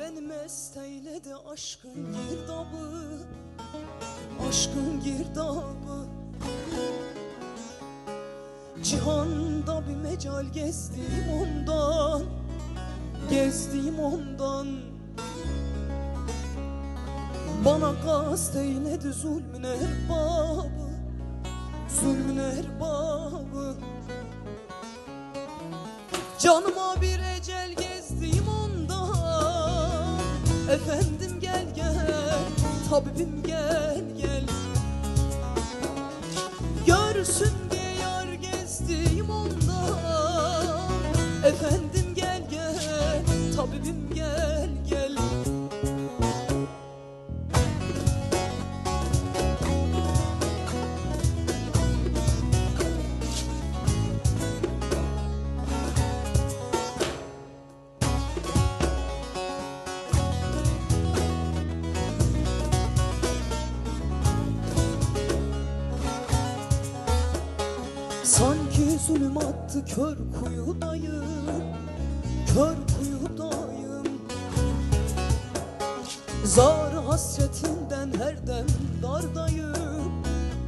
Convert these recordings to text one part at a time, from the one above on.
Beni mest eyledi aşkın girdabı, aşkın girdabı. Cihanda bir mecal gezdim ondan, gezdim ondan. Bana kast eyledi zulmün erbabı, zulmün erbabı. Canıma bir ecel gezdim ondan. Efendim gel gel, tabibim gel gel. Görsün diye yar gezdim ondan. Efendim gel gel, tabibim gel gel. Sanki zulüm attı kör kuyudayım, kör kuyudayım. Zar hasretinden her dem dardayım,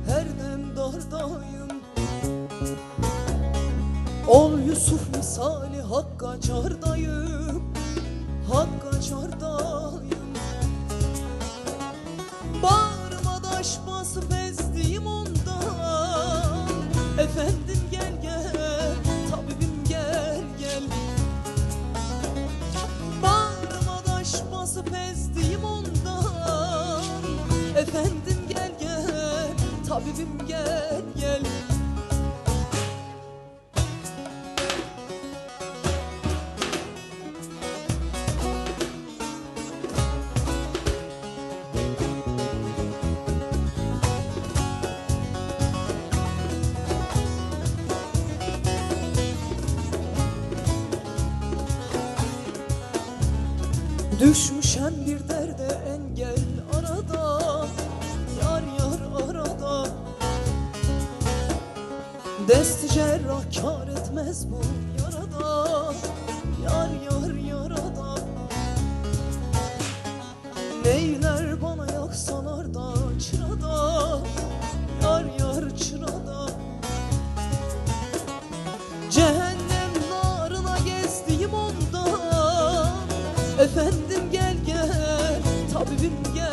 her dem dardayım. Ol Yusuf misali hakka çardayım, hakka çardayım. Bağrıma taş basıp ezdim ondan. Efendim gel gel, tabibim gel gel. Bağrıma taş basıp ezdim ondan. Efendim gel gel, tabibim gel gel. Düşmüşem bir derde engel arada, yar yar arada. Dest-i cerrah kâr etmez bu yarada, yar yar yarada. Neyler bana yaksalar da çırada, yar yar çırada. Cehennem narına gezdim ondan. Efendim gel gel, tabibim gel